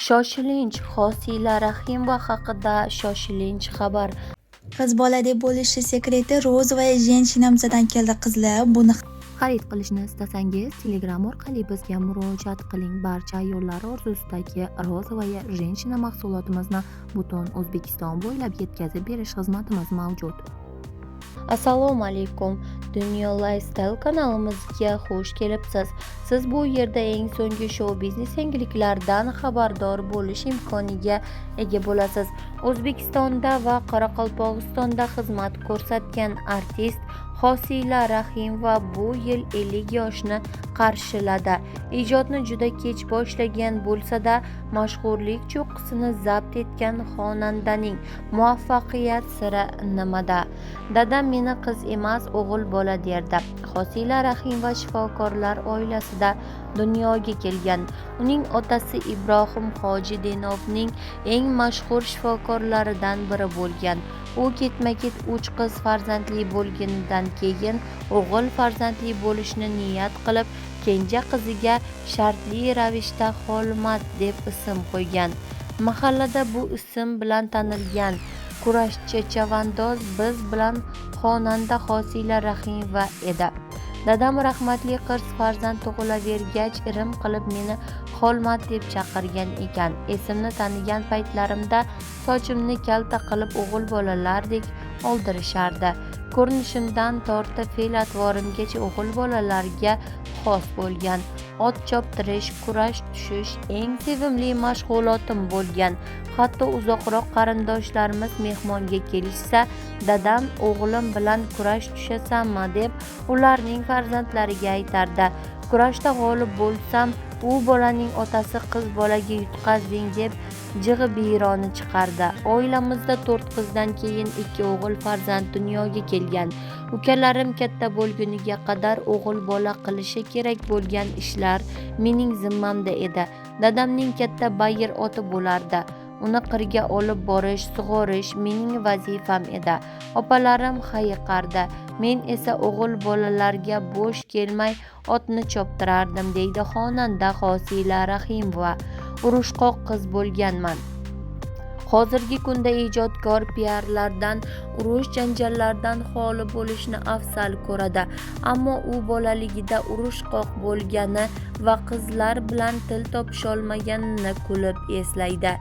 Shoshilinch Hosila Rahimova haqida shoshilinch xabar. Qiz bola deb bo'lishi sekreti rozовая женщинамizdan keldi. Qizlar buni Xarid qilishni istasangiz, Telegram orqali bizga murojaat qiling. Barcha ayollar orzusidagi rozовая женщина mahsulotimizni butun O'zbekiston bo'ylab yetkazib berish xizmatimiz mavjud. Assalomu alaykum. Dunyo Lifestyle kanalimizga xush kelibsiz. Siz bu yerda eng so'nggi shou-biznes yangiliklaridan xabardor bo'lish imkoniga ega bo'lasiz. O'zbekistonda va Qoraqalpog'istonda xizmat ko'rsatgan artist Hosila Rahimova bu yil 50 yoshni qarshiladi. Ijodni juda kech boshlagan bo'lsa-da, mashhurlik cho'qqisini zabt etgan xonandaning muvaffaqiyat siri nimada? Dadam meni qiz emas, o'g'il bola derdi. Hosila Rahimova shifokorlar oilasida dunyoga kelgan. Uning otasi Ibrohim Hoji Denovning eng mashhur shifokorlaridan biri bo'lgan. U ketma-ket 3 qiz farzandli bo'lganidan keyin o'g'il farzandli bo'lishni niyat qilib, kenja qiziga shartli ravishda Xolmat deb ism qo'ygan. Mahallada bu ism bilan tanilgan kurashchi chavandoz biz bilan xonanda Hosila Rahimova edi. Dadam rahmatli qiz farzand tug'ilavergach, irim qilib meni Xolmat deb chaqirgan ekan. Esimni tanigan paytlarimda sochimni kalta qilib o'g'il bolalardek oldirishardi. Ko'rinishimdan tortib fe'l-atvorimgacha o'g'il bolalarga xos bo'lgan. Ot choptirish, kurash tushish eng sevimli mashg'ulotim bo'lgan. Hatto uzoqroq qarindoshlarimiz mehmonga kelishsa, dadam o'g'lim bilan kurash tushasanmi deb ularning farzandlariga aytardi. Kurashda g'olib bo'lsam, u bolaning otasi qiz bolaga yutqazding deb jig'i biyroni chiqardi. Oilamizda 4 qizdan keyin 2 o'g'il farzand dunyoga kelgan. Ukalarim katta bo'lguniga qadar o'g'il bola qilishi kerak bo'lgan ishlar mening zimmamda edi. Dadamning katta bayir oti bo'lardi. Uni qirga olib borish, sug'orish mening vazifam edi. Opalarim hayiqardi. Men esa o'g'il bolalarga bo'sh kelmay otni choptirardim, deydi xonanda Hosila Rahimova. Urushqoq qiz bo'lganman. Hozirgi kunda ijodkor piarlardan urush janjallardan xoli bo'lishni afzal ko'radi. Ammo u bolaligida urushqoq bo'lgani va qizlar bilan til topisholmaganini kulib eslaydi.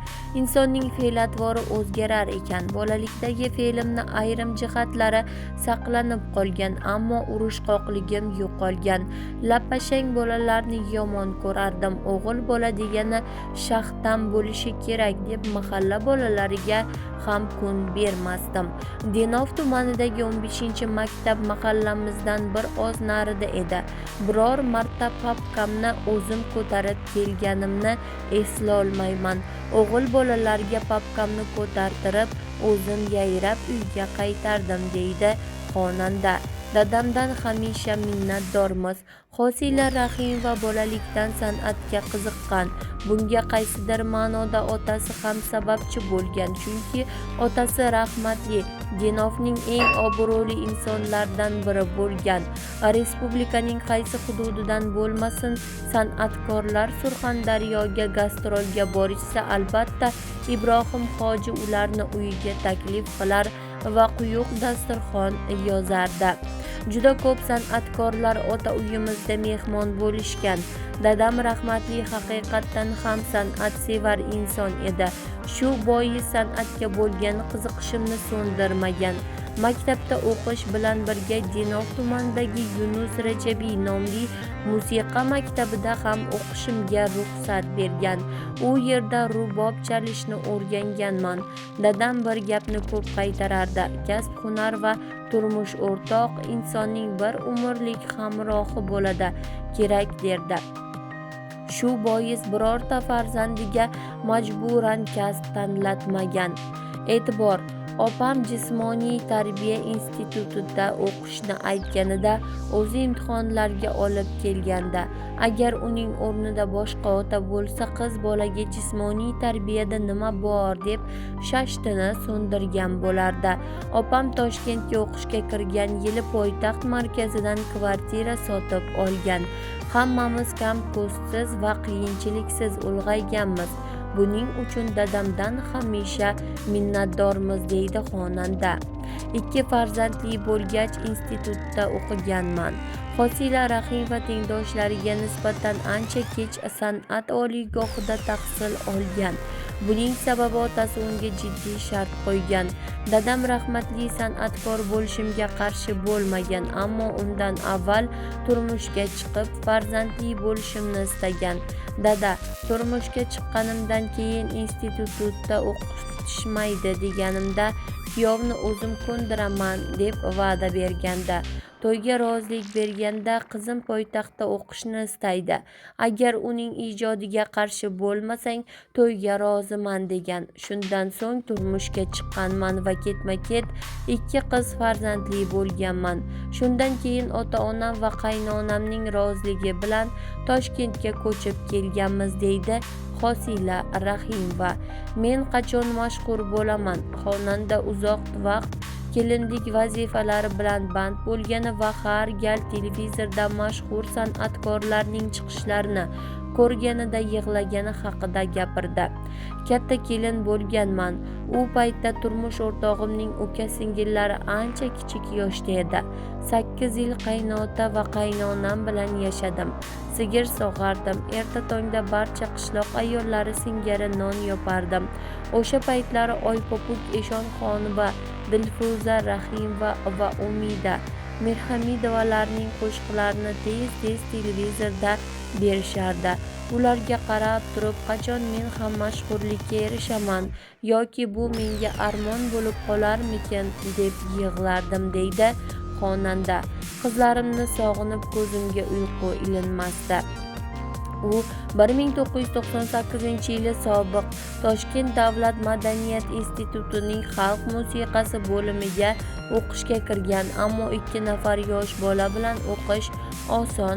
Insonning fe'l-atvori o'zgarar ekan. Bolalikdagi fe'limni ayrim jihatlari saqlanib qolgan, ammo urushqoqligim yo'qolgan. Lapashang bolalarni yomon ko'rardim. O'g'il bola degani shaxtam bo'lishi kerak deb mahalla bolalariga ham kun bermasdim. Denov tumanidagi 15-maktab mahallamizdan bir oz narida edi. Biror marta papkamni o'zim ko'tarib kelganimni eslolmayman. O'g'il bolalarga papkamni ko'tartirib, o'zim yayrab uyga qaytardim, deydi xonanda. Dadamdan hamisha minnatdormiz. Hosila Rahimova bolalikdan san'atga qiziqqan. Bunga qaysidir ma'noda otasi ham sababchi bo'lgan, chunki otasi rahmatli Denovning eng obro'li insonlardan biri bo'lgan. Respublikaning qaysi hududidan bo'lmasin, san'atkorlar Surxondaryoga gastrolga borishsa, albatta Ibrohim Hoji ularni uyiga taklif qilar va quyuq dasturxon yozardi. Juda ko'p san'atkorlar ota uyimizda mehmon bo'lishgan. Dadam rahmatli haqiqatdan ham san'atsevar inson edi. Shu bois san'atga bo'lgan qiziqishimni so'ndirmagan. Maktabda o'qish bilan birga Denov tumanidagi Yunus Rajabiy nomli musiqa maktabida ham o'qishimga ruxsat bergan. U yerda rubob chalishni o'rganganman. Dadam bir gapni ko'p qaytarardi. Kasb, hunar va turmush o'rtoq insonning bir umrlik hamrohi bo'ladi, kerak derdi. Shu bois birorta farzandiga majburan kasb tanlatmagan. E'tibor: opam jismoniy tarbiya institutida o'qishni aytganida o'zi imtihonlarga olib kelganda, agar uning o'rnida boshqa ota bo'lsa, qiz bolaga jismoniy tarbiyada nima bor deb shashtini so'ndirgan bo'lardi. Opam Toshkentga o'qishga kirgan yili poytaxt markazidan kvartira sotib olgan. Hammamiz kam ko'zsiz va qiyinchiliksiz ulg'ayganmiz. Buning uchun dadamdan hamisha minnatdormiz, deydi xonanda. 2 farzandli bo'lgach institutda o'qiganman. Hosila Rahimova tengdoshlariga nisbatan ancha kech san'at oliygohida tahsil olgan. Buning sababi otasi unga jiddiy shart qo'ygan. Dadam rahmatli san'atkor bo'lishimga qarshi bo'lmagan, ammo undan avval turmushga chiqib farzandli bo'lishimni istagan. Dada, turmushga chiqqanimdan keyin institutda o'qitishmaydi deganimda kuyovni o'zim ko'ndiraman deb va'da berganda, to'yga rozilik berganda qizim poytaxtda o'qishni istaydi. Agar uning ijodiga qarshi bo'lmasang to'yga roziman degan. Shundan so'ng turmushga chiqqanman va ketma-ket 2 qiz farzandli bo'lganman. Shundan keyin ota-onam va qaynonamning roziligi bilan Toshkentga ko'chib kelganmiz, deydi Hosila Rahimova. Men qachon mashhur bo'laman? Xonanda uzoq vaqt kelinlik vazifalari bilan band bo'lgani va har gal televizorda mashhur san'atkorlarning chiqishlarini ko'rganida yig'lagani haqida gapirdi. Katta kelin bo'lganman. U paytda turmush o'rtog'imning uka-singillari ancha kichik yoshda edi. 8 yil qaynota va qaynonam bilan yashadim. Sigir sog'ardim. Erta tongda barcha qishloq ayollari singari non yopardim. O'sha paytlari Oypopuk Eshonxonova, Dilfuza Rahimova va Umida Mirhamidovalarning qo'shiqlarini tez-tez televizorda berishardi. Ularga qarab turib, qachon men ham mashhurlikka erishaman yoki bu menga armon bo'lib qolarmikin deb yig'lardim, deydi xonanda. Qizlarimni sog'inib ko'zimga uyqu ilinmasdi. U 1998-yili sobiq Toshkent davlat madaniyat institutining xalq musiqasi bo'limiga o'qishga kirgan, ammo 2 nafar yosh bola bilan o'qish oson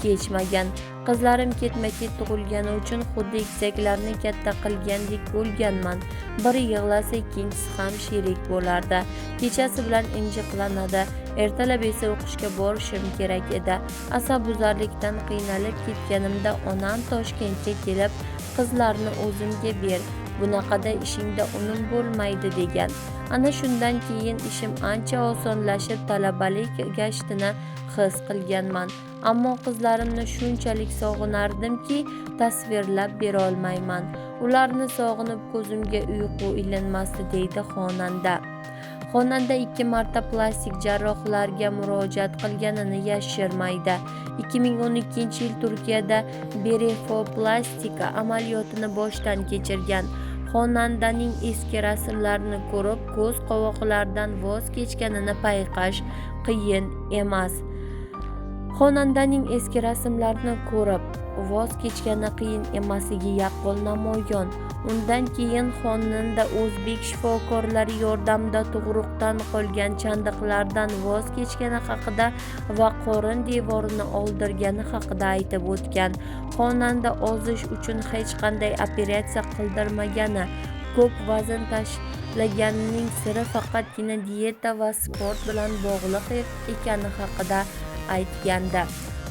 kechmagan. Qizlarim ketma-ket tug'ilgani uchun xuddi egizaklarni katta qilgandek bo'lganman. Biri yig'lasa ikkinchisi ham sherik bo'lardi. Kechasi bilan injiqlanadi. Ertalab esa o'qishga borishim kerak edi. Asabbuzarlikdan qiynalib ketganimda onam Toshkentga kelib, qizlarni o'zimga ber, bunaqada ishingda unum bo'lmaydi degan. Ana shundan keyin ishim ancha osonlashib, talabalik gashtini his qilganman. Ammo qizlarimni shunchalik sog'inardimki, tasvirlab bera olmayman. Ularni sog'inib ko'zimga uyqu ilinmasdi, deydi xonanda. Xonanda 2 marta plastik jarrohlarga murojaat qilganini yashirmaydi. 2012-yil Turkiyada blefoplastika amaliyotini boshdan kechirgan. Xonandaning eski rasmlarini ko'rib, ko'z qovoqlaridan voz kechganini payqash qiyin emas. Xonandaning eski rasmlarini ko'rib voz kechgani qiyin emasligi yaqqol namoyon. Undan keyin xonanda o'zbek shifokorlari yordamida tug'ruqdan qolgan chandiqlardan voz kechgani haqida va qorin devorini oldirgani haqida aytib o'tgan. Xonanda ozish uchun hech qanday operatsiya qildirmagani, ko'p vazn tashlaganining siri faqatgina dieta va sport bilan bog'liq ekani haqida aytgandi.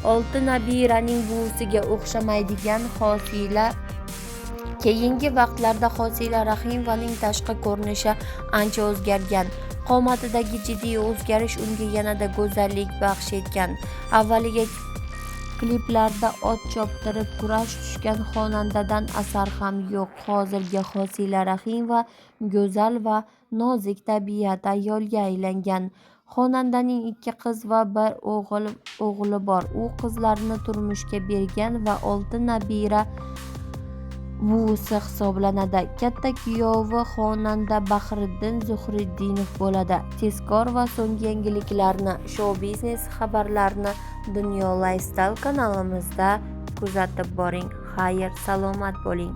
6 nabiraning buvisiga o'xshamaydigan Hosila. Keyingi vaqtlarda Hosila Rahimovaning tashqi ko'rinishi ancha o'zgargan. Qomatidagi jiddiy o'zgarish unga yanada go'zallik baxsh etgan. Avvaliga kliplarda ot choptirib kurash tushgan xonandadan asar ham yo'q. Hozirgi Hosila Rahimova go'zal va nozik tabiat ayolga aylangan. Xonandaning 2 qiz va 1 o'g'li bor. U qizlarini turmushga bergan va 6 nabira buvisi hisoblanadi. Katta kuyovi xonanda Bahriddin Zuhriddinov bo'ladi. Tezkor va so'nggi yangiliklarni, shou-biznes xabarlarini Dunyo Lifestyle kanalimizda kuzatib boring. Xayr, salomat bo'ling.